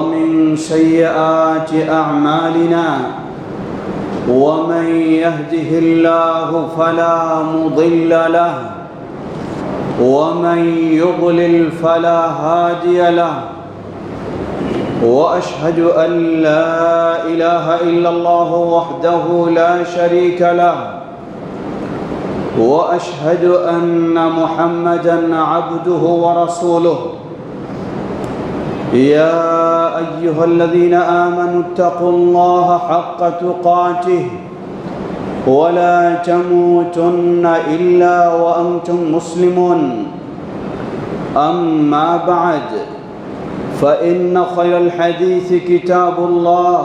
ومن سيئات أعمالنا ومن يهده الله فلا مضل له ومن يضلل فلا هادي له وأشهد أن لا إله إلا الله وحده لا شريك له وأشهد أن محمدًا عبده ورسوله يا أيها الذين آمنوا اتقوا الله حق تقاته ولا تموتن إلا وأنتم مسلمون أما بعد فإن خير الحديث كتاب الله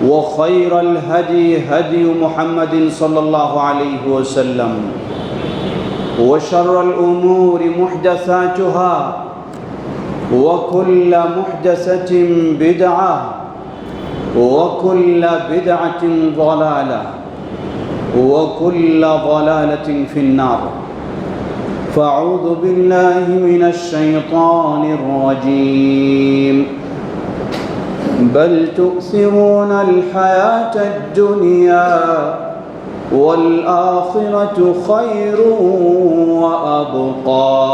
وخير الهدي هدي محمد صلى الله عليه وسلم وشر الأمور محدثاتها وكل محدثة بدعة وكل بدعة ضلالة وكل ضلالة في النار فأعوذ بالله من الشيطان الرجيم بل تؤثرون الحياة الدنيا والآخرة خير وأبقى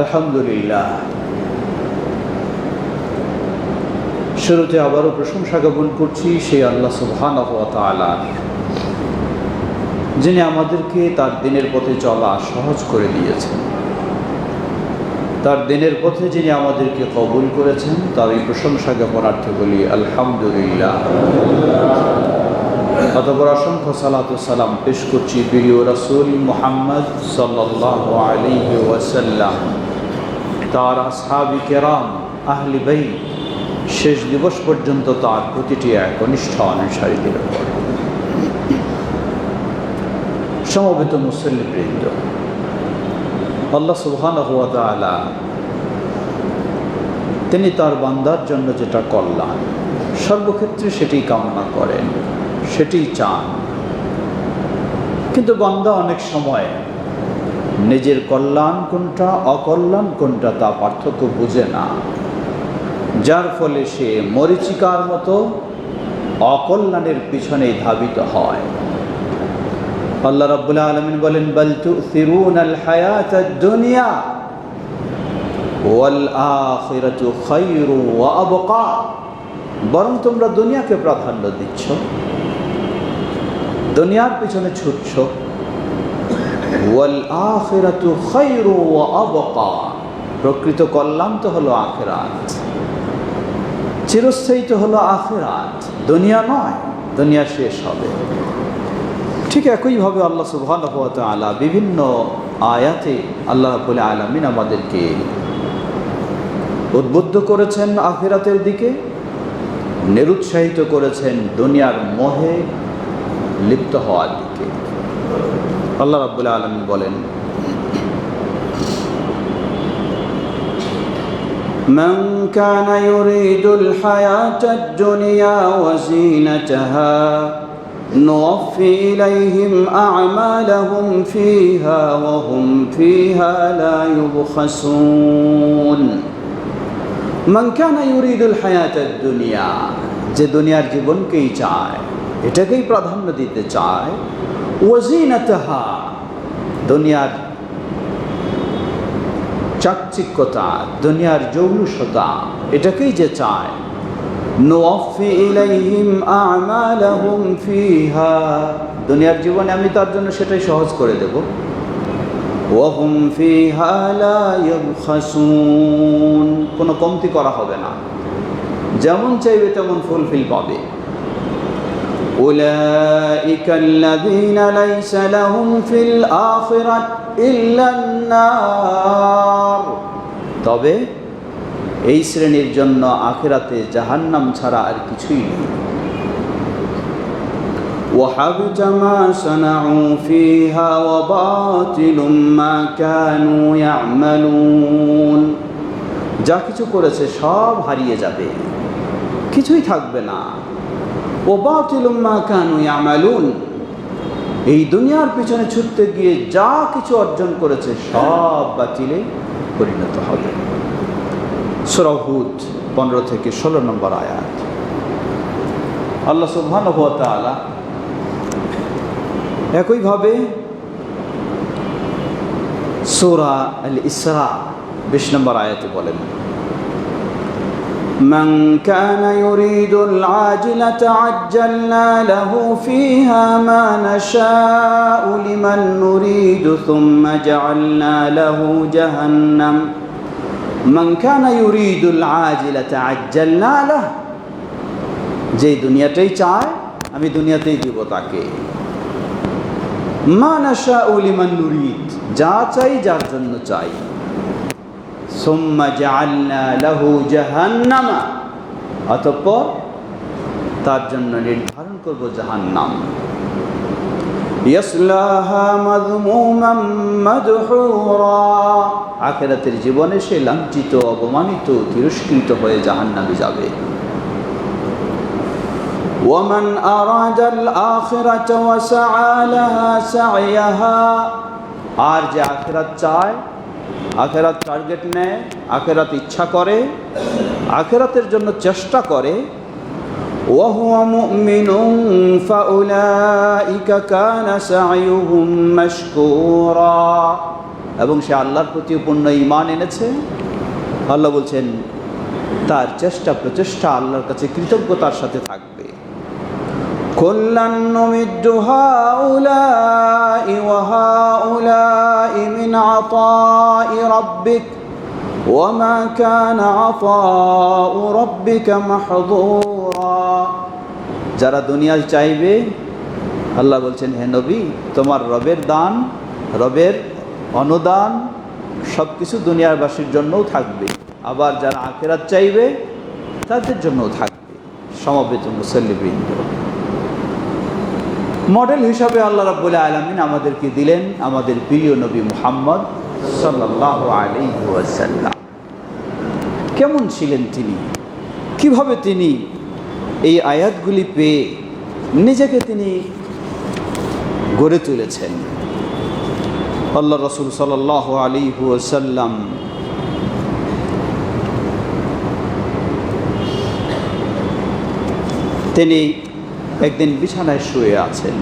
আলহামদুলিল্লাহ। শুরুতে আবারও প্রশংসা জ্ঞাপন করছি সেই আল্লাহ সুবহানাহু ওয়া তাআলা, যিনি আমাদেরকে তার দিনের পথে চলা সহজ করে দিয়েছেন, তার দিনের পথে যিনি আমাদেরকে কবুল করেছেন, তার এই প্রশংসা জ্ঞাপনার্থে বলি আলহামদুলিল্লাহ। অতঃপর অসংখ্য সালাত ও সালাম পেশ করছি প্রিয় রাসূল মুহাম্মদ সাল্লাল্লাহু আলাইহি ওয়াসাল্লাম, তার আসহাবি কেরাম, আহলি বাইত, শেষ দিবস পর্যন্ত তার প্রতিটি একনিষ্ঠ অনুসারীদের উপর। সমবেত মুসল্লিবৃন্দ, আল্লাহ সুবহানাহু ওয়া তাআলা তিনি তার বান্দার জন্য যেটা কল্যাণ, সর্বক্ষেত্রে সেটি কামনা করেন, সেটি চান। কিন্তু বান্দা অনেক সময় নিজের কল্যাণ কোনটা, অকল্যাণ কোনটা তা পার্থক্য বুঝে না, যার ফলে সে মরীচিকার মতো অকল্যাণের পিছনেই ধাবিত হয়। আল্লাহ রাব্বুল আলামিন বলেন, বাল তুসিরুনাল হায়াতাদ দুনিয়া ওয়াল আখিরাতু খায়রু ওয়া আবকা। বরং তোমরা দুনিয়াকে প্রাধান্য দিচ্ছ, দুনিয়ার পিছনে ছুটছ। ওয়াল আখিরাতু খায়রু ওয়া আবকা, প্রকৃত কল্যাণ তো হলো আখিরাত, চিরস্থায়ী তো হলো আখিরাত, দুনিয়া নয়, দুনিয়া শেষ হবে। ঠিক একইভাবে আল্লাহ সুবহানাহু ওয়া তাআলা বিভিন্ন আয়াতে আল্লাহ রাব্বুল আলামিন আমাদেরকে উদ্বুদ্ধ করেছেন আখিরাতের দিকে, নিরুৎসাহিত করেছেন দুনিয়ার মোহে লিপ্ত হওয়ার দিকে। আল্লাহ রাব্বুল আলামিন বলেন, মান কানা ইউরিদুল হায়াতাদ দুনিয়া ওয়া যিনাতাহা نوفي إليهم أعمالهم فيها وهم فيها لا يبخسون من كان يريد الحياة الدنيا, যে দুনিয়ার জীবনকেই চায়, এটাকেই প্রাধান্য দিতে চায়, ওয়াজিনাতাহা, দুনিয়ার চাকচিক্যতা, দুনিয়ার জৌলুসতা, এটাকেই যে চায়, নুওয়াফি ইলাইহিম আ'মালাহুম ফিহা, দুনিয়ার জীবনে আমি তার জন্য সেটাই সহজ করে দেব। ওয়া হুম ফিহা লা ইউবখাসুন, কোনো কমতি করা হবে না, যেমন চাইবে তেমন ফুলফিল পাবে। উলাইকা আল্লাযীনা লাইসা লাহুম ফিল আখিরাতি ইল্লান নার, তবে এই শ্রেণীর জন্য আখিরাতে জাহান্নাম ছাড়া আর কিছুই নেই। وحبط ما صنعوا فيها وباطل ما كانوا يعملون, যা কিছু করেছে সব হারিয়ে যাবে, কিছুই থাকবে না। وباطل ما كانوا يعملون, এই দুনিয়ার পিছনে ছুটতে গিয়ে যা কিছু অর্জন করেছে সব বাতিলে পরিণত হবে। সূরা হুদ 15 থেকে 16 নম্বর আয়াত। আল্লাহ সুবহানাহু ওয়া তাআলা একইভাবে সূরা আল ইসরা 20 নম্বর আয়াতে বলেন, من كان يريد العاجلة عجلنا له فيها ما نشاء لمن نريد ثم جعلنا له جهنم من كان يريد العاجلة عجلنا له, যে দুনিয়াটাই চায় আমি দুনিয়াতেই দিব তাকে। মা নাশাউ লিমান নুরিদ, যা চাই যার জন্য চাই। সুম্মা জাআলনা লাহু জাহান্নামা, অতঃপর তার জন্য নির্ধারণ করব জাহান্নাম। ইয়াসলাহা মাযমুমান মাদহুরা, আখিরাতের জীবনে সে লাঞ্ছিত, অপমানিত, তিরস্কৃত হয়ে জাহান্নামে যাবে। ومن أراد الآخرة وسعى لها سعيها, আর যে আখিরাত চায়, আখিরাত টার্গেট নেয়, আখিরাত ইচ্ছা করে, আখিরাতের জন্য চেষ্টা করে, وهو مؤمن فأولئك كان سعيهم مشكورا, এবং সে আল্লাহর প্রতি পূর্ণ ঈমান এনেছে, আল্লাহ বলছেন তার চেষ্টা প্রচেষ্টা আল্লাহর কাছে কৃতজ্ঞতার সাথে থাকবে। কুল্লান নুমিদ্দু হাউলাই ওয়া হাউলাই মিন আতাই রাব্বিক ওয়া মা কানা আতাউ রাব্বিকা মাহযুরা, যারা দুনিয়া চাইবে আল্লাহ বলছেন হে নবী তোমার রবের দান, রবের অনুদান সব কিছু দুনিয়ারবাসীর জন্যও থাকবে, আবার যারা আখিরাত চাইবে তাদের জন্যও থাকবে। সমবেত মুসল্লিবৃন্দ, মডেল হিসাবে আল্লাহ রাব্বুল আলামিন আমাদেরকে দিলেন আমাদের প্রিয় নবী মুহাম্মদ সাল্লাল্লাহু আলাইহি ওয়াসাল্লাম। কেমন ছিলেন তিনি, কিভাবে তিনি এই আয়াতগুলি পেয়ে নিজেকে তিনি গড়ে তুলেছেন। আল্লাহ রাসূল সাল্লাল্লাহু আলাইহি ওয়াসাল্লাম তিনি একদিন বিছানায় শুয়ে আছেন।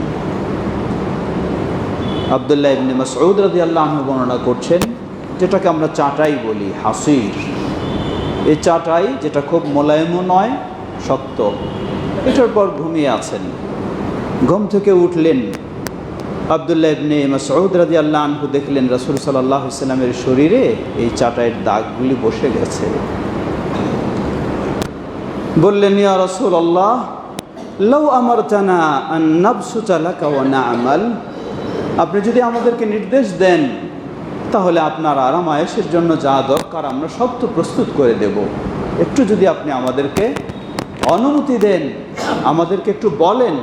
আব্দুল্লাহ ইবনে মাসউদ রাদিয়াল্লাহু আনহু বর্ণনা করছেন, যেটাকে আমরা চাটাই বলি, হাসির, এই চাটাই যেটা খুব মোলায়েমও নয়, শক্ত, এটার পর ঘুমিয়ে আছেন। ঘুম থেকে উঠলেন আব্দুল্লাহ ইবনে মাসউদ রাদিয়াল্লাহু আনহু, দেখলেন রাসূল সাল্লাল্লাহু আলাইহি ওয়াসাল্লামের শরীরে এই চাটাইয়ের দাগগুলি বসে গেছে। বললেন ইয়া রাসূলুল্লাহ লাউ আমারতানা আন নাবসুতা লাকা ওয়া না'মাল, আপনি যদি আমাদেরকে নির্দেশ দেন তাহলে আপনার আরাম আয়েশের জন্য যা দরকার আমরা সব তো প্রস্তুত করে দেব, একটু যদি আপনি আমাদেরকে অনুমতি দেন, আমাদেরকে একটু বলেন।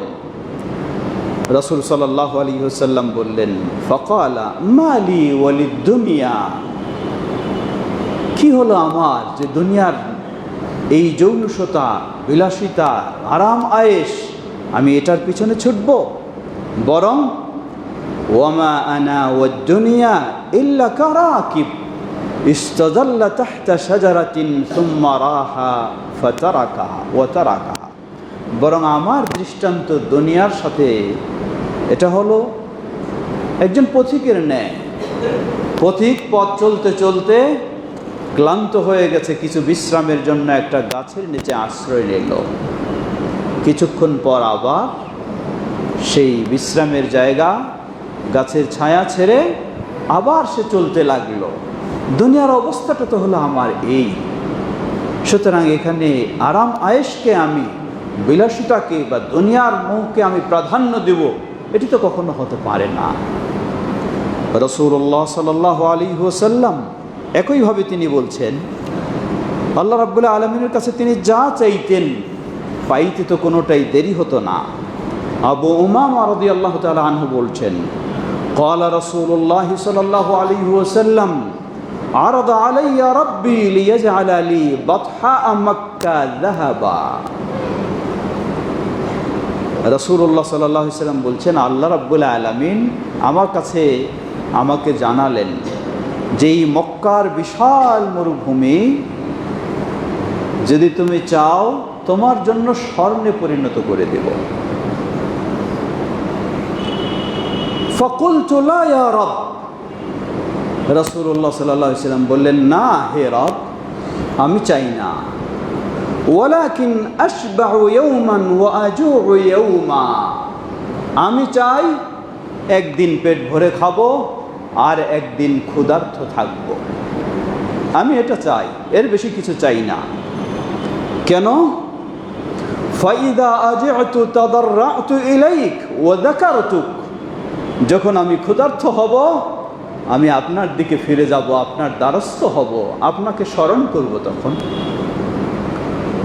রাসূল সাল্লাল্লাহু আলাইহি ওয়াসাল্লাম বললেন ফাকালা মালি ওয়ালিদ দুনিয়া, কি হলো আমার যে দুনিয়ার এই জৌলুসতা, বিলাসিতা, আরাম আয়েশ, আমি এটার পিছনে ছুটব? বরং ওয়ামা আনা ওয়াদ দুনিয়া ইল্লা কারাকিব ইস্তাযাল্লা তাহতা শাজারাতিন সুম্মা রাহা ফাতারাকাহা ওয়া তারাকাহা, বরং আমার দৃষ্টান্ত দুনিয়ার সাথে এটা হলো একজন পথিকের ন্যায়। পথিক পথ চলতে চলতে ক্লান্ত হয়ে গেছে, কিছু বিশ্রামের জন্য একটা গাছের নিচে আশ্রয় নিল। কিছুক্ষণ পর আবার সেই বিশ্রামের জায়গা, গাছের ছায়া ছেড়ে আবার সে চলতে লাগলো। দুনিয়ার অবস্থাটা তো হলো আমার এই। সুতরাং এখানে আরাম আয়েশকে আমি, বিলাসিতাকে বা দুনিয়ার মোহকে আমি প্রাধান্য দেব, এটি তো কখনো হতে পারে না। রাসূলুল্লাহ সাল্লাল্লাহু আলাইহি ওয়াসাল্লাম একইভাবে তিনি বলছেন, আল্লাহ রাব্বুল আলামিনের কাছে তিনি যা চাইতেন পাইতে তো কোনোটাই দেরি হতো না। আবু উমামা রাদিয়াল্লাহু তাআলা আনহু বলছেন, ক্বালা রাসূলুল্লাহ সাল্লাল্লাহু আলাইহি ওয়াসাল্লাম আরাদা আলাইয়া রাব্বি লিয়াজআলা লি বাতহা মক্কা যাহাবা। রাসূলুল্লাহ সাল্লাল্লাহু আলাইহি ওয়াসাল্লাম বলছেন, আল্লাহ রাব্বুল আলামিন আমার কাছে আমাকে জানালেন যেই মক্কার বিশাল মরুভূমি যদি তুমি চাও তোমার জন্য স্বর্ণে পরিণত করে দেব। ফাকুলতু লা ইয়া রব, রাসূলুল্লাহ সাল্লাল্লাহু আলাইহি ওয়াসাল্লাম বললেন, না হে রব, আমি চাই না। ওয়ালাকিন আশবাউ ইয়াওমান ওয়া আজুউ ইয়াওমা, আমি চাই একদিন পেট ভরে খাবো আর একদিন ক্ষুধার্ত থাকবো। আমি এটা চাই, এর বেশি কিছু চাই না। কেন? ফাইদা আজআতু তাদাররাতু ইলাইক ওয়া যাকারতুক, যখন আমি ক্ষুধার্ত হব আমি আপনার দিকে ফিরে যাব, আপনার দ্বারস্থ হব, আপনাকে স্মরণ করব তখন।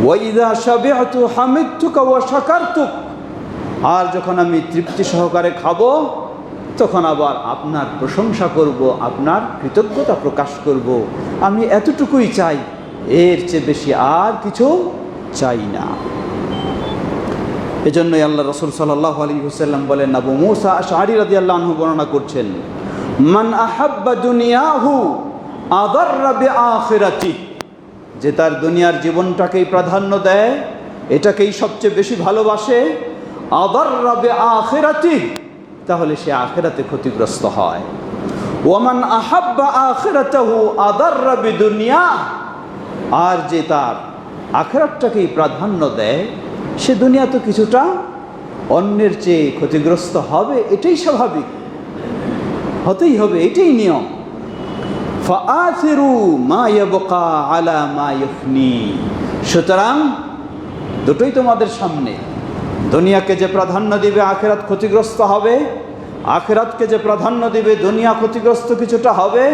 ওয়াইদা শাবিআতু হামিদতুকা ওয়া শাকারতুক, আর যখন আমি তৃপ্তি সহকারে খাবো তখন আবার আপনার প্রশংসা করব, আপনার কৃতজ্ঞতা প্রকাশ করব। আমি এতটুকুই চাই, এর চেয়ে বেশি আর কিছু চাই না। এজন্যই আল্লাহ রাসূল সাল্লাল্লাহু আলাইহি ওয়াসাল্লাম বলেন, আবু মুসা আশআরী রাদিয়াল্লাহু আনহু বর্ণনা করছেন, মান আহাব্বা দুনিয়াহু আদাররা বিআখিরাতি, যে তার দুনিয়ার জীবনটাকেই প্রাধান্য দেয়, এটাকেই সবচেয়ে বেশি ভালোবাসে, আদাররা বিআখিরাতি, তাহলে সে আখিরাতে ক্ষতিগ্রস্ত হয়। ওয়ামান আহাব্বা আখিরাতাহু আদাররা বিদুনিয়া, আর যে তার আখিরাতটাকেই প্রাধান্য দেয় সে দুনিয়া তো কিছুটা অন্যের চেয়ে ক্ষতিগ্রস্ত হবে, এটাই স্বাভাবিক, হতেই হবে, এটাই নিয়ম। ফাআথিরু মা ইয়াবকা আলা মা ইফনি, সুতরাং দুটোই তোমাদের সামনে। দুনিয়াকে যে প্রাধান্য দিবে আখিরাত ক্ষতিগ্রস্ত হবে, আখিরাতকে যে প্রাধান্য দিবে দুনিয়া ক্ষতিগ্রস্ত কিছুটা হবে।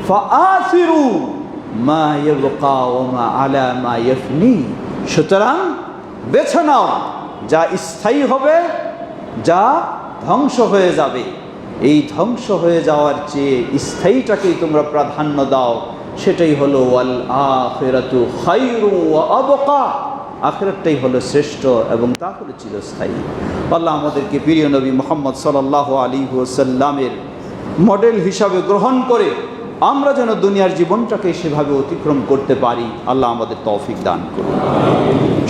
ফাআথিরু মা ইয়াবকা ওয়া মা আলা মা ইফনি, সুতরাং বেছে নাও যা স্থায়ী হবে, যা ধ্বংস হয়ে যাবে। এই ধ্বংস হয়ে যাওয়ার চেয়ে স্থায়ীটাকেই তোমরা প্রাধান্য দাও, সেটাই হলো ওয়াল আখিরাতু খায়রু ওয়া আবকা, আখিরাতটাই হলো শ্রেষ্ঠ এবং তা হলো চিরস্থায়ী। আল্লাহ আমাদেরকে প্রিয় নবী মুহাম্মদ সাল্লাল্লাহু আলাইহি ওয়াসাল্লামের মডেল হিসাবে গ্রহণ করে আমরা যেন দুনিয়ার জীবনটাকে সেভাবে অতিক্রম করতে পারি, আল্লাহ আমাদের তৌফিক দান করুন।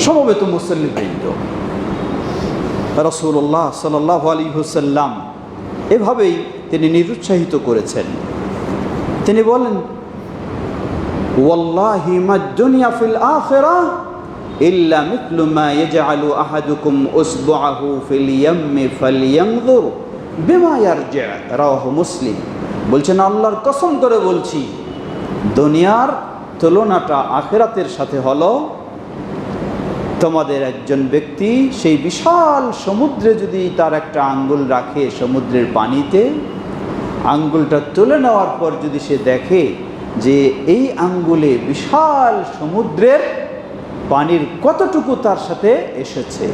সমবেত মুসল্লিবৃন্দ, রাসূলুল্লাহ সাল্লাল্লাহু আলাইহি ওয়াসাল্লাম এভাবেই তিনি নিরুৎসাহিত করেছেন। তিনি বলেন, ওয়াল্লাহি মাদ দুনিয়া ফিল আখিরাহ ইল্লা মিথলু মা ইয়াজআলু আহাদুকুম উসবুআহু ফিল ইয়াম্মি ফালইয়ানযুর বিমা ইয়ারজি', রাওয়াহু মুসলিম। বলছেন, আল্লাহর কসম করে বলছি, দুনিয়ার তুলনাটা আখিরাতের সাথে হলো তোমাদের একজন ব্যক্তি সেই বিশাল সমুদ্রে যদি তার একটা আঙ্গুল রাখে সমুদ্রের পানিতে, আঙ্গুলটা তুলে নেওয়ার পর যদি সে দেখে যে এই আঙ্গুলে বিশাল সমুদ্রের পানির কতটুকু তার সাথে এসেছে,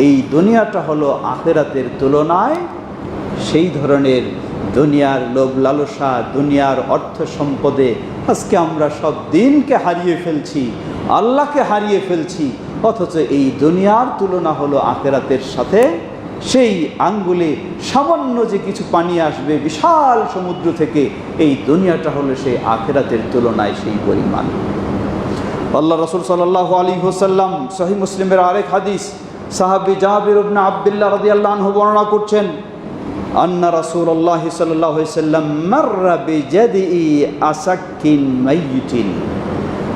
এই দুনিয়াটা হলো আখিরাতের তুলনায় সেই ধরনের দুনিয়ার লোভ লালসা, দুনিয়ার অর্থ সম্পদে আজকে আমরা সব দিনকে হারিয়ে ফেলছি, আল্লাহকে হারিয়ে ফেলছি, অথচ এই দুনিয়ার তুলনা হলো আখিরাতের সাথে সেই আঙ্গুলে সামান্য যে কিছু পানি আসবে বিশাল সমুদ্র থেকে, এই দুনিয়াটা হলো সেই আখিরাতের তুলনায় সেই পরিমাণ। আল্লাহ রাসূল সাল্লাল্লাহু আলাইহি ওয়াসাল্লাম সহিহ মুসলিমের আরেক হাদিস, সাহাবী জাবির ইবনে আব্দুল্লাহ রাদিয়াল্লাহু আনহু বর্ণনা করছেন, আন্না রাসূলুল্লাহ সাল্লাল্লাহু আলাইহি ওয়াসাল্লাম মাররা বিজাদিই আসাকিন মাইয়িতিন,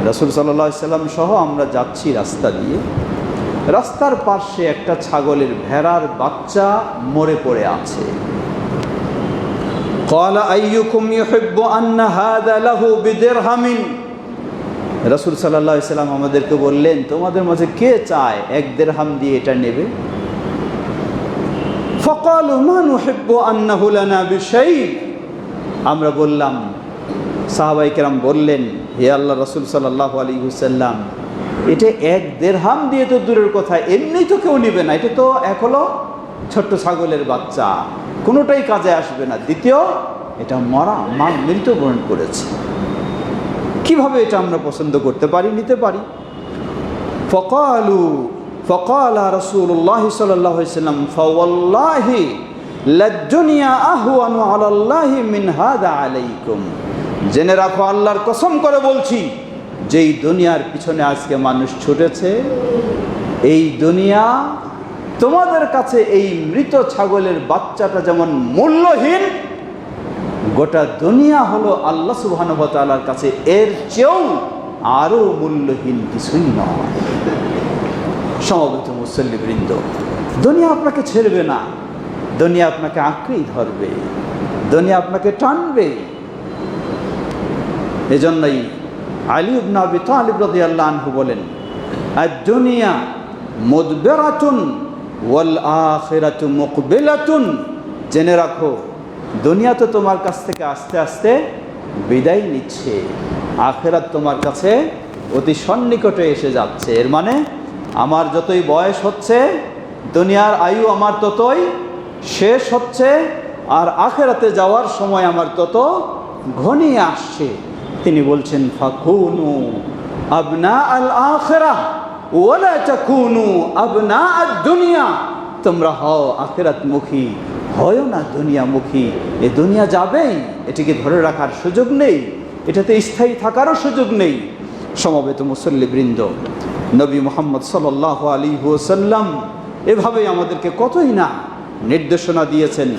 রাসূল সাল্লাল্লাহু আলাইহি ওয়াসাল্লাম সহ আমরা যাচ্ছি রাস্তা দিয়ে, রাস্তার পাশে একটা ছাগলের ভেড়ার বাচ্চা মরে পড়ে আছে। ক্বালা আইয়ুকুম ইউহিব্বু আন্না হাযা লাহু বিদিরহামিন, রাসূল সাল্লাল্লাহু আলাইহি ওয়াসাল্লাম আমাদেরকে বললেন, তোমাদের মাঝে কে চায় 1 দিরহাম দিয়ে এটা নেবে? ফাকালু মা নুহিব্বু আন্নাহু লানা বিশাই, আমরা বললাম, সাহাবায়ে কেরাম বললেন, হে আল্লাহ রাসূল সাল্লাল্লাহু আলাইহি ওয়াসাল্লাম, এটা 1 দিরহাম দিয়ে তো দূরের কথা, এমনি তো কেউ নেবে না, এটা তো এক হলো ছোট্ট ছাগলের বাচ্চা, কোনোটাই কাজে আসবে না। দ্বিতীয়, এটা মৃত্যুবরণ করেছে, কিভাবে এটা আমরা পছন্দ করতে পারি, নিতে পারি? ফাকালা রাসূলুল্লাহ সাল্লাল্লাহু আলাইহি ওয়াসাল্লাম ফাওয়াল্লাহি লাদ-দুনিয়া আহওয়ানু আলাল্লাহি মিন হাযা আলাইকুম। জেনে রাখো, আল্লাহর কসম করে বলছি, যেই দুনিয়ার পিছনে আজকে মানুষ ছুটেছে, এই দুনিয়া তোমাদের কাছে এই মৃত ছাগলের বাচ্চাটা যেমন মূল্যহীন, গোটা দুনিয়া হলো আল্লাহ সুবহানাহু ওয়া তাআলার কাছে এর চেয়েও আরো মূল্যহীন কিছুই নয়। সমবেত মুসল্লিবৃন্দ, দুনিয়া আপনাকে ছেড়বে না, দুনিয়া আপনাকে আঁকড়েই ধরবে, দুনিয়া আপনাকে টানবে। এজন্যই আলী ইবনে আবি তালিব রাদিয়াল্লাহু আনহু বলেন, আদ-দুনিয়া মুদবিরাতুন ওয়াল আখিরাতু মুকবিলাতুন। জেনে রাখো, দুনিয়া তো তোমার কাছ থেকে আস্তে আস্তে বিদায় নিচ্ছে, আখিরাত তোমার কাছে অতি সন্নিকটে এসে যাচ্ছে। এর মানে আমার যতই বয়স হচ্ছে, দুনিয়ার আয়ু আমার ততই শেষ হচ্ছে, আর আখিরাতে যাওয়ার সময় আমার তত ঘনিয়ে আসছে। তিনি বলছেন, ফাকুনু আবনা আল আখিরাহ ওয়ালা তাকুনু আবনা আদ দুনিয়া। তোমরা হও আখিরাতমুখী, হয় না দুনিয়ামুখী। এ দুনিয়া যাবেই, এটিকে ধরে রাখার সুযোগ নেই, এটাতে স্থায়ী থাকারও সুযোগ নেই। সমবেত মুসল্লিবৃন্দ, নবী মুহাম্মদ সাল্লাল্লাহু আলাইহি ওয়াসাল্লাম এভাবেই আমাদেরকে কতই না নির্দেশনা দিয়েছেন।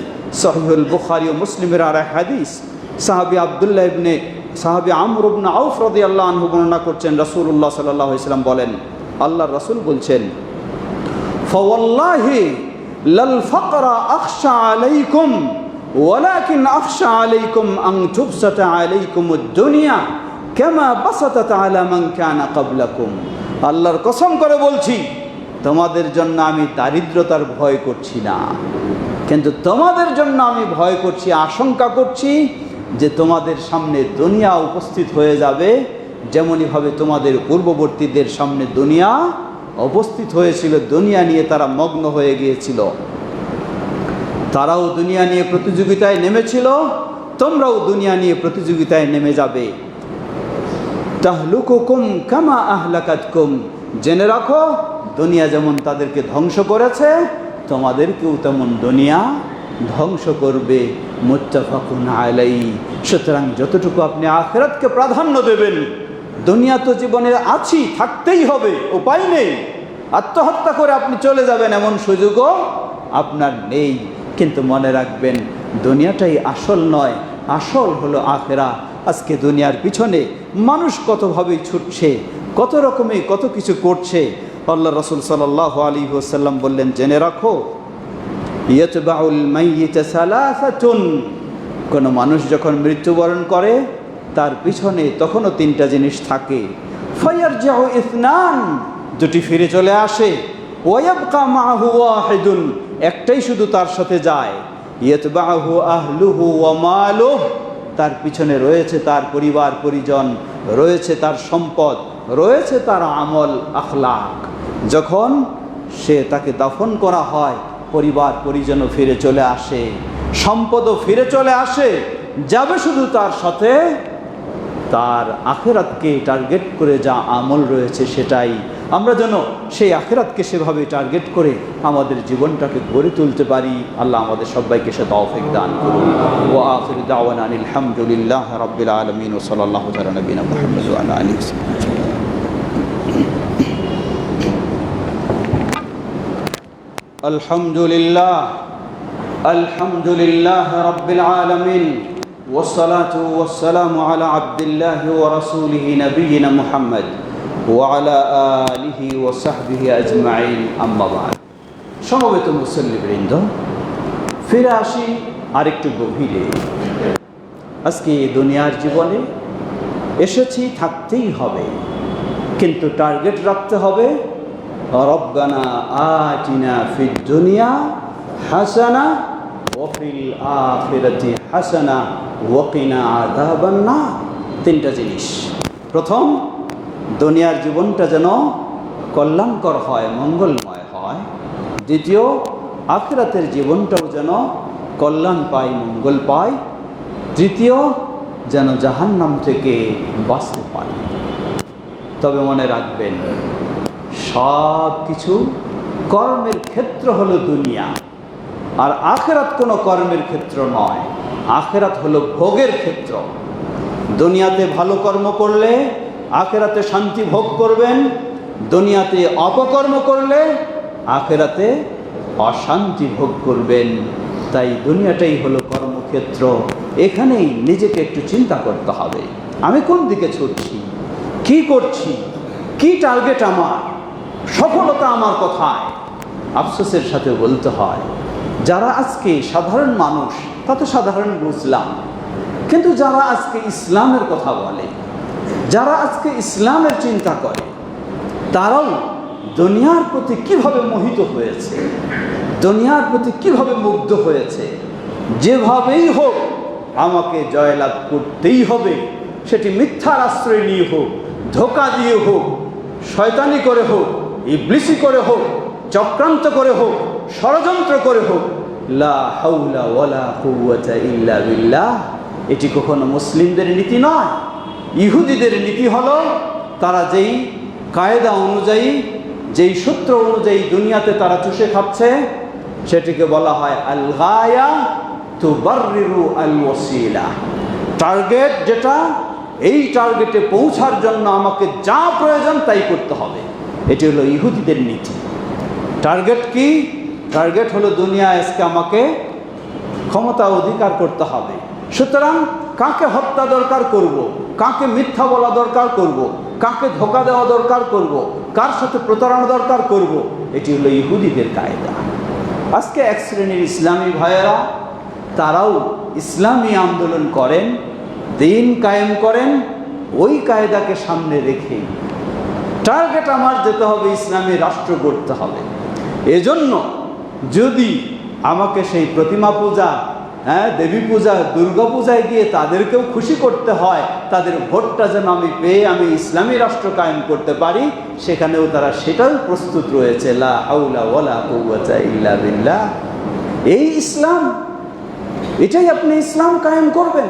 সহিহুল বুখারী ও মুসলিমের আর এক হাদিস, সাহাবী আমর ইবনে আউফ রাদিয়াল্লাহু আনহু বর্ণনা করছেন, রাসূলুল্লাহ সাল্লাল্লাহু আলাইহি ওয়াসাল্লাম বলেন, আল্লাহর রাসূল বলছেন, ফাওয়াল্লাহি লাল ফাকরা আখশা আলাইকুম ওয়ালাকিন আখশা আলাইকুম আন তুবসাতা আলাইকুমুদ দুনিয়া কামা বাসাতাত আলা মান কানা ক্বাবলাকুম। আল্লাহর কসম করে বলছি, তোমাদের জন্য আমি দারিদ্রতার ভয় করছি না, কিন্তু তোমাদের জন্য আমি ভয় করছি, আশঙ্কা করছি যে তোমাদের সামনে দুনিয়া উপস্থিত হয়ে যাবে, যেমনইভাবে তোমাদের পূর্ববর্তীদের সামনে দুনিয়া উপস্থিত হয়েছিল। দুনিয়া নিয়ে তারা মগ্ন হয়ে গিয়েছিল, তারাও দুনিয়া নিয়ে প্রতিযোগিতায় নেমেছিল, তোমরাও দুনিয়া নিয়ে প্রতিযোগিতায় নেমে যাবে। তাহলুকুকুম কামা আহলাকাতকুম। জেনে রাখো, দুনিয়া যেমন তাদেরকে ধ্বংস করেছে, তোমাদেরকেও তেমন দুনিয়া ধ্বংস করবে। মুত্তাফাকুন আলাইহি। সুতরাং যতটুকু আপনি আখিরাতকে প্রাধান্য দেবেন, দুনিয়া তো জীবনে আছি, থাকতেই হবে, উপায় নেই। আত্মহত্যা করে আপনি চলে যাবেন এমন সুযোগও আপনার নেই। কিন্তু মনে রাখবেন, দুনিয়াটাই আসল নয়, আসল হলো আখিরাত। আজকে দুনিয়ার পিছনে মানুষ কতভাবেই ছুটছে, কত রকমে কত কিছু করছে। আল্লাহ রাসূল সাল্লাল্লাহু আলাইহি ওয়াসাল্লাম বললেন, জেনে রাখো, ইয়াতবাউল মাইয়িতা সালাসাতুন। কোনো মানুষ যখন মৃত্যুবরণ করে, তার পিছনে তখনও তিনটা জিনিস থাকে। ফায়ারজিউ ইসনান, দুটি ফিরে চলে আসে। ওয়ায়াবকা মাআহু ওয়াহিদুন, একটাই শুধু তার সাথে যায়। ইয়াতবাহু আহলুহু ওয়া মালুহু, তার পিছনে রয়েছে তার পরিবার পরিজন, রয়েছে তার সম্পদ, রয়েছে তার আমল আখলাক। যখন তাকে দাফন করা হয়, পরিবার পরিজনও ফিরে চলে আসে, সম্পদও ফিরে চলে আসে, যাবে শুধু তার সাথে তার আখিরাতকে টার্গেট করে যা আমল রয়েছে সেটাই। আমরা যেন সেই আখিরাতকে সেভাবে টার্গেট করে আমাদের জীবনটাকে গড়ে তুলতে পারি। আল্লাহ আমাদের সবাইকে সে তৌফিক দান করুন। ওয়া আখিরু দাওয়ানা আলহামদুলিল্লাহি রাব্বিল আলামিন ওয়া সাল্লাল্লাহু আলা নবিয়িনা মুহাম্মদ ওয়া আলা আলিহি আলহামদুলিল্লাহ আলহামদুলিল্লাহি রাব্বিল আলামিন والصلاة والسلام على عبد الله ورسوله نبينا محمد وعلى آله وصحبه أجمعين أما بعد। সমবেত মুসল্লিবৃন্দ, ফিরে আসি আরেকটু গভীরে। আজকে দুনিয়ার জীবনে এসেছি, থাকতেই হবে, কিন্তু টার্গেট রাখতে হবে, রব্বানা আতিনা ফিদ দুনিয়া হাসানা ওয়া ফিল আখিরাতি হাসানা ওয়া কিনা আযাবান নার। তিনটা জিনিস। প্রথম, দুনিয়ার জীবনটা যেন কল্যাণকর হয়, মঙ্গলময় হয়। দ্বিতীয়, আখিরাতের জীবনটাও যেন কল্যাণ পায়, মঙ্গল পায়। তৃতীয়, যেন জাহান্নাম থেকে বাঁচতে পারে। তবে মনে রাখবেন, সব কিছু কর্মের ক্ষেত্র হলো দুনিয়া, আর আখিরাত কোনো কর্মের ক্ষেত্র নয়, আখিরাত হলো ভোগের ক্ষেত্র। দুনিয়াতে ভালো কর্ম করলে আখিরাতে শান্তি ভোগ করবেন, দুনিয়াতে অপকর্ম করলে আখিরাতে অশান্তি ভোগ করবেন। তাই দুনিয়াটাই হলো কর্মক্ষেত্র, এখানেই নিজেকে একটু চিন্তা করতে হবে, আমি কোন দিকে ছুটছি, কি করছি, কি টার্গেট আমার, সফলতা আমার কোথায়। আফসোসের সাথে বলতে হয়, যারা আজকে সাধারণ মানুষ তা তো সাধারণ বুঝলাম, কিন্তু যারা আজকে ইসলামের কথা বলে, যারা আজকে ইসলামের চিন্তা করে, তারাও দুনিয়ার প্রতি কিভাবে মোহিত হয়েছে, দুনিয়ার প্রতি কিভাবে মুগ্ধ হয়েছে। যেভাবেই হোক আমাকে জয়লাভ করতেই হবে, সেটি মিথ্যার আশ্রয় নিয়ে হোক, ধোঁকা দিয়ে হোক, শয়তানি করে হোক, ইবলিসি করে হোক, চক্রান্ত করে হোক, ষড়যন্ত্র করে হোক। লা হাওলা ওয়ালা কুওয়াতা ইল্লা বিল্লাহ। এটি কখনো মুসলিমদের নীতি নয়। ইহুদিদের নীতি হলো, তারা যেই কায়দা অনুযায়ী, যেই সূত্র অনুযায়ী দুনিয়াতে তারা চুষে খাচ্ছে, সেটিকে বলা হয় আল গায়া তুবাররিরু আল ওয়াসিলা। টার্গেট যেটা, এই টার্গেটে পৌঁছার জন্য আমাকে যা প্রয়োজন তাই করতে হবে, এটি হলো ইহুদিদের নীতি। টার্গেট কি? টার্গেট হলো দুনিয়া আজকে আমাকে ক্ষমতা অধিকার করতে হবে, সুতরাং কাকে হত্যা দরকার করব, কাকে মিথ্যা বলা দরকার করব, কাকে ধোঁকা দেওয়া দরকার করব, কার সাথে প্রতারণা দরকার করব। এটি হলো ইহুদিদের কায়দা। আজকে এক শ্রেণীর ইসলামী ভাইয়েরা, তারাও ইসলামী আন্দোলন করেন, দিন কায়েম করেন, ওই কায়দাকে সামনে রেখে টার্গেট আমার যেতে হবে ইসলামী রাষ্ট্র গড়তে হবে। এজন্য যদি আমাকে সেই প্রতিমা পূজা, দেবী পূজা, দুর্গা পূজায় গিয়ে তাদেরকেও খুশি করতে হয়, তাদের ভোটটা যেন আমি পেয়ে আমি ইসলামী রাষ্ট্র কায়েম করতে পারি, সেখানেও তারা সেটাও প্রস্তুত রয়েছে। লা হাওলা ওয়ালা কুওয়াতা ইল্লা বিল্লাহ। এই ইসলাম, এটাই আপনি ইসলাম কায়েম করবেন,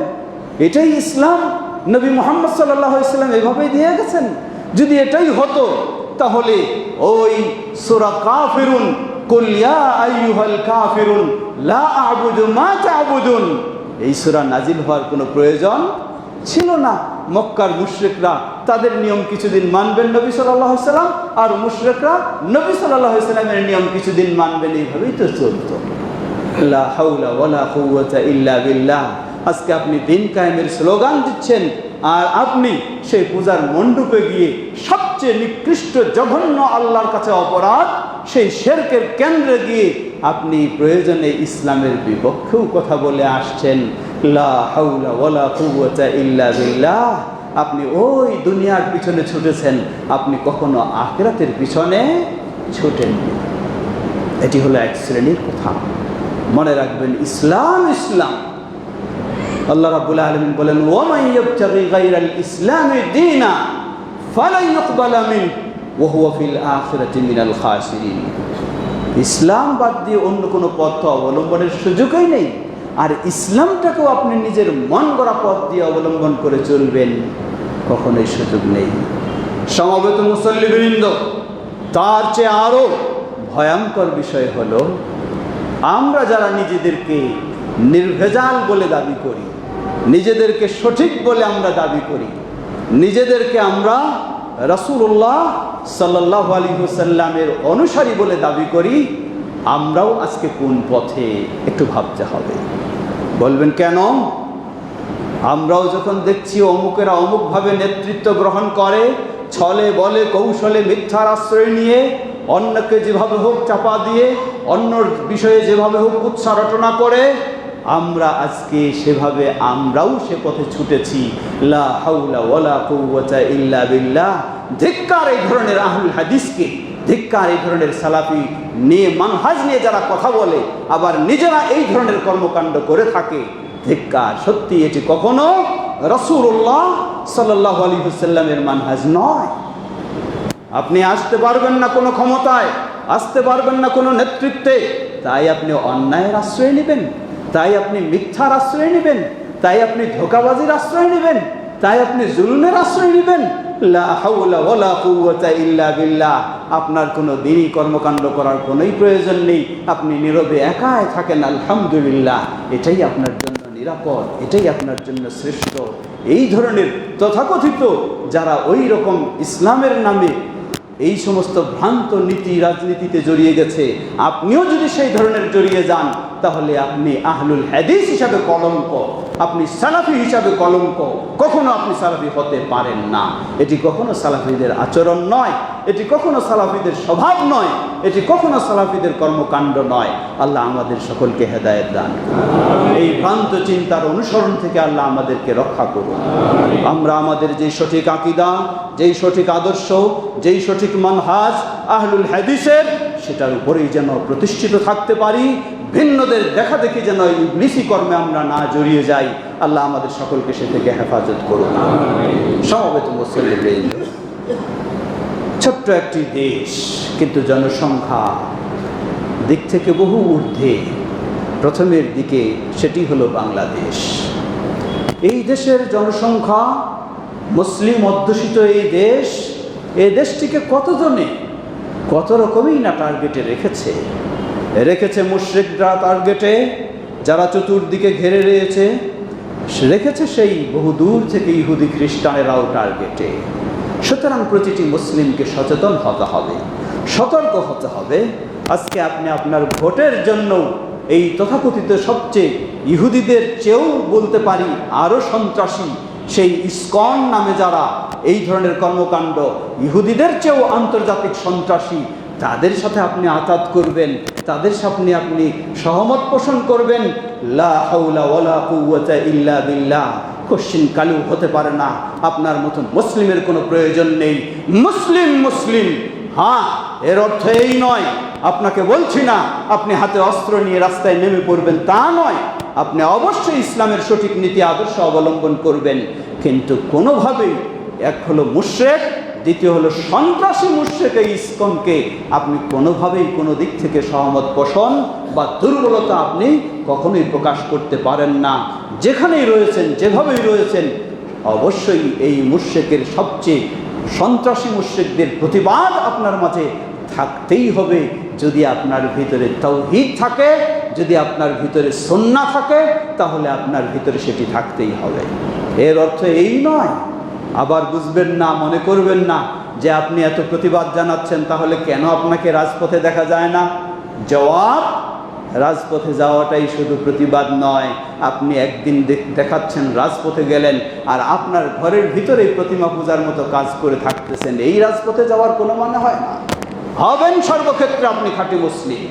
এটাই ইসলাম নবী মুহাম্মদ সাল্লাল্লাহু আলাইহি ওয়াসাল্লাম এভাবেই দিয়ে গেছেন। যদি এটাই হতো তাহলে ওই সূরা কাফিরুন, কুল ইয়া আইয়ুহাল কাফিরুন লা আ'বুদু মা তা'বুদুন, এই সূরা নাজিল হওয়ার কোনো প্রয়োজন ছিল না। মক্কার মুশরিকরা তাদের নিয়ম কিছুদিন মানবেন নবী সাল্লাল্লাহু আলাইহি ওয়াসাল্লাম, আর মুশরিকরা নবী সাল্লাল্লাহু আলাইহি ওয়াসাল্লামের নিয়ম কিছুদিন মানবেন, এইভাবেই তো চলতো। লা হাওলা ওয়ালা কুওয়াতা ইল্লা বিল্লাহ। আজকে আপনি দিন কায়েমের স্লোগান দিচ্ছেন, আর আপনি সেই পূজার মণ্ডপে গিয়ে সবচেয়ে নিকৃষ্ট জঘন্য আল্লাহর কাছে অপরাধ, সেই শিরকের কেন্দ্রে গিয়ে আপনি প্রয়োজনে ইসলামের বিপক্ষেও কথা বলে আসছেন। লা হাওলা ওয়ালা কুওয়াতা ইল্লা বিল্লাহ। আপনি ওই দুনিয়ার পিছনে ছুটেছেন, আপনি কখনো আখিরাতের পিছনে ছুটেননি। এটি হলো এক শ্রেণীর কথা। মনে রাখবেন, ইসলাম ইসলাম। আল্লাহ রাব্বুল আলামিন বলেন, ওয়া মান ইয়াবতাগি গায়রাল ইসলামি দীনা ফালান ইউকবালা মিনহু ওয়া হুয়া ফিল আখিরাতি মিনাল খাসিরিন। ইসলাম বাদ দিয়ে অন্য কোনো পথ অবলম্বনের সুযোগই নেই। আর ইসলামটাকেও আপনি নিজের মন গড়া পথ দিয়ে অবলম্বন করে চলবেন, কখনোই সুযোগ নেই। সমবেত মুসল্লিবৃন্দ, তার চেয়ে আরও ভয়ঙ্কর বিষয় হলো, আমরা যারা নিজেদেরকে নির্ভেজাল বলে দাবি করি, নিজেদেরকে সঠিক বলে আমরা দাবি করি, নিজেদেরকে আমরা রাসূলুল্লাহ সাল্লাল্লাহু আলাইহি ওয়াসাল্লামের অনুসারী বলে দাবি করি, আমরাও আজকে কোন পথে একটু ভাবতে হবে। বলবেন কেন? আমরাও যখন দেখছি অমুকেরা অমুকভাবে নেতৃত্ব গ্রহণ করে, ছলে বলে কৌশলে মিথ্যার আশ্রয় নিয়ে, অন্যকে যেভাবে হোক চাপা দিয়ে, অন্যর বিষয়ে যেভাবে হোক কুৎসা রটনা করে, আমরা আজকে সেভাবে আমরাও সে পথে ছুটেছি। লা হাওলা ওয়ালা কুওয়াতা ইল্লা বিল্লাহ। ধিক্কার এই ধরনের আহলুল হাদিসকে, ধিক্কার এই ধরনের সালাফি নিয়ে মানহাজ নিয়ে যারা কথা বলে, আবার নিজেরা এই ধরনের কর্মকাণ্ড করে থাকে, ধিক্কার। সত্যি এটি কখনো রাসূলুল্লাহ সাল্লাল্লাহু আলাইহি ওয়াসাল্লামের মানহাজ নয়। আপনি আসতে পারবেন না কোনো ক্ষমতায়, আসতে পারবেন না কোনো নেতৃত্বে, তাই আপনি অন্যায়ের আশ্রয় নেবেন, তাই আপনি মিথ্যার আশ্রয় নেবেন, তাই আপনি ধোঁকাবাজির আশ্রয় নেবেন, তাই আপনি জুলুমের আশ্রয় নেবেন, লা হাওলা ওয়ালা কুওয়াতা ইল্লা বিল্লাহ, আপনার কোনো দিনই কর্মকাণ্ড করার কোনোই প্রয়োজন নেই, আপনি নীরবে একাই থাকেন, আলহামদুলিল্লাহ, এটাই আপনার জন্য নিরাপদ, এটাই আপনার জন্য শ্রেষ্ঠ। এই ধরনের তথাকথিত যারা ওই রকম ইসলামের নামে এই সমস্ত ভ্রান্ত নীতি রাজনীতিতে জড়িয়ে গেছে, আপনিও যদি সেই ধরনের জড়িয়ে যান, তাহলে আপনি আহলুল হাদিস হিসাবে কলঙ্ক, আপনি সালাফি হিসাবে কলঙ্ক, কখনো আপনি সালাফি হতে পারেন না। এটি কখনো সালাফিদের আচরণ নয়, এটি কখনো সালাফিদের স্বভাব নয়, এটি কখনো সালাফিদের কর্মকাণ্ড নয়। আল্লাহ আমাদের সকলকে হেদায়েত দান করুন, এই ভ্রান্ত চিন্তার অনুসরণ থেকে আল্লাহ আমাদেরকে রক্ষা করুন। আমরা আমাদের যেই সঠিক আকীদা, যেই সঠিক আদর্শ, যেই সঠিক মানহাজ আহলুল হাদিসের, সেটার উপরেই যেন প্রতিষ্ঠিত থাকতে পারি, ভিন্নদের দেখা দেখি যেন ইবলিসি কর্মে আমরা না জড়িয়ে যাই। আল্লাহ আমাদের সকলকে সে থেকে হেফাজত করুন। সমবেত মুসলিম, ছোট্ট একটি দেশ, কিন্তু জনসংখ্যা দিক থেকে বহু ঊর্ধ্বে, প্রথমের দিকে সেটি হলো বাংলাদেশ। এই দেশের জনসংখ্যা, মুসলিম অধ্যুষিত এই দেশটিকে কতজনে কত রকমই না টার্গেটে রেখেছে মুশরিকরা টার্গেটে, যারা চতুর্দিকে ঘেরে রেখেছে সেই বহু দূর থেকে ইহুদি খ্রিস্টানেরাও টার্গেটে। সুতরাং প্রতিটি মুসলিমকে সচেতন হতে হবে, সতর্ক হতে হবে। আজকে আপনি আপনার ভোটের জন্য এই তথাকথিত সবচেয়ে ইহুদিদের চেয়েও বলতে পারি আরও সন্ত্রাসী সেই ইসকন নামে যারা এই ধরনের কর্মকাণ্ড, ইহুদিদের চেয়েও আন্তর্জাতিক সন্ত্রাসী, তাদের সাথে আপনি আতাত করবেন, তাদের সামনে আপনি সহমত পোষণ করবেন, লা হাওলা ওয়ালা কুওয়াতা ইল্লা বিল্লাহ, কোশ্চিন কালু হতে পারে না। আপনার মতন মুসলিমের কোনো প্রয়োজন নেই। মুসলিম, হ্যাঁ, এর অর্থ এই নয়, আপনাকে বলছি না আপনি হাতে অস্ত্র নিয়ে রাস্তায় নেমে পড়বেন, তা নয়। আপনি অবশ্যই ইসলামের সঠিক নীতি আদর্শ অবলম্বন করবেন, কিন্তু কোনোভাবেই, এক হলো মুশরিক, দ্বিতীয় হলো সন্ত্রাসী মুশরিক এই ইসকনকে আপনি কোনোভাবেই কোনো দিক থেকে সহমত পোষণ বা দুর্বলতা আপনি কখনোই প্রকাশ করতে পারেন না। যেখানেই রয়েছেন, যেভাবেই রয়েছেন, অবশ্যই এই মুশরিকের সবচেয়ে সন্ত্রাসী মুশরিকদের প্রতিবাদ আপনার মাঝে থাকতেই হবে। যদি আপনার ভিতরে তাওহীদ থাকে, যদি আপনার ভিতরে সুন্নাহ থাকে, তাহলে আপনার ভিতরে সেটি থাকতেই হবে। এর অর্থ এই নয়, আবার বুঝবেন না, মনে করবেন না যে আপনি এত প্রতিবাদ জানাচ্ছেন, তাহলে কেন আপনাকে রাজপথে দেখা যায় না? জবাব, রাজপথে যাওয়াটাই শুধু প্রতিবাদ নয়। আপনি একদিন দেখাচ্ছেন রাজপথে গেলেন, আর আপনার ঘরের ভিতরে প্রতিমা পূজার মতো কাজ করে থাকতেছেন, এই রাজপথে যাওয়ার কোনো মানে হয় না। হবেন সর্বক্ষেত্রে আপনি খাঁটি মুসলিম,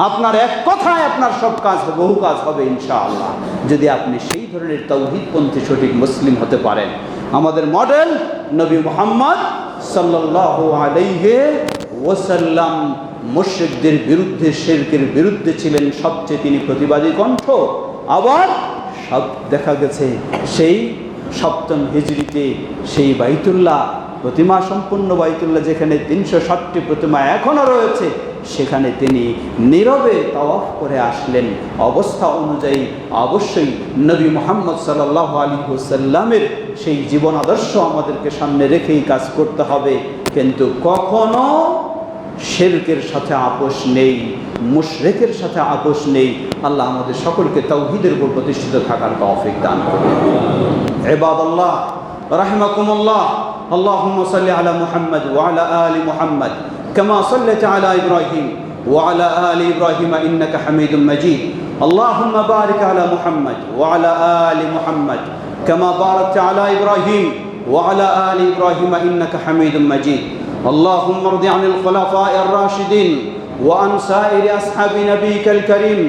আপনার এক কথায় আপনার সব কাজ, বহু কাজ হবে ইনশাআল্লাহ, যদি আপনি সেই ধরনের তাওহীদপন্থী সঠিক মুসলিম হতে পারেন। আমাদের মডেল নবী মুহাম্মদ সাল্লাল্লাহু আলাইহি ওয়াসাল্লাম মুশরিকদের বিরুদ্ধে, শিরকের বিরুদ্ধে ছিলেন সবচেয়ে তিনি প্রতিবাদী কণ্ঠ। আবার সব দেখা গেছে সেই 7ম হিজরিতে সেই বাইতুল্লাহ, প্রতিমা সম্পূর্ণ বাইতুল্লাহ, যেখানে 360টি প্রতিমা এখনও রয়েছে, সেখানে তিনি নীরবে তাওয়াফ করে আসলেন। অবস্থা অনুযায়ী অবশ্যই নবী মুহাম্মদ সাল্লাল্লাহু আলাইহি ওয়াসাল্লামের সেই জীবন আদর্শ আমাদেরকে সামনে রেখেই কাজ করতে হবে, কিন্তু কখনো শিরকের সাথে আপোষ নেই, মুশরিকের সাথে আপোষ নেই। আল্লাহ আমাদের সকলকে তাওহীদের উপর প্রতিষ্ঠিত থাকার তৌফিক দান করুন। ইবাদাল্লাহ রাহিমাকুমুল্লাহ, আল্লাহুম্মা সাল্লি আলা মুহাম্মদ ওয়া আলা আলি মুহাম্মদ কামা সাল্লাইতা আলা ইব্রাহিম ওয়া আলা আলি ইব্রাহিম ইন্নাকা হামিদুম মাজিদ। আল্লাহুম্মা বারিক আলা মুহাম্মদ ওয়া আলা আলি মুহাম্মদ কামা বারাকতা আলা ইব্রাহিম ওয়া আলা আলি ইব্রাহিম ইন্নাকা হামিদুম মাজিদ। اللهم ارض عن الخلفاء الراشدين وعن سائر أصحاب نبيك الكريم.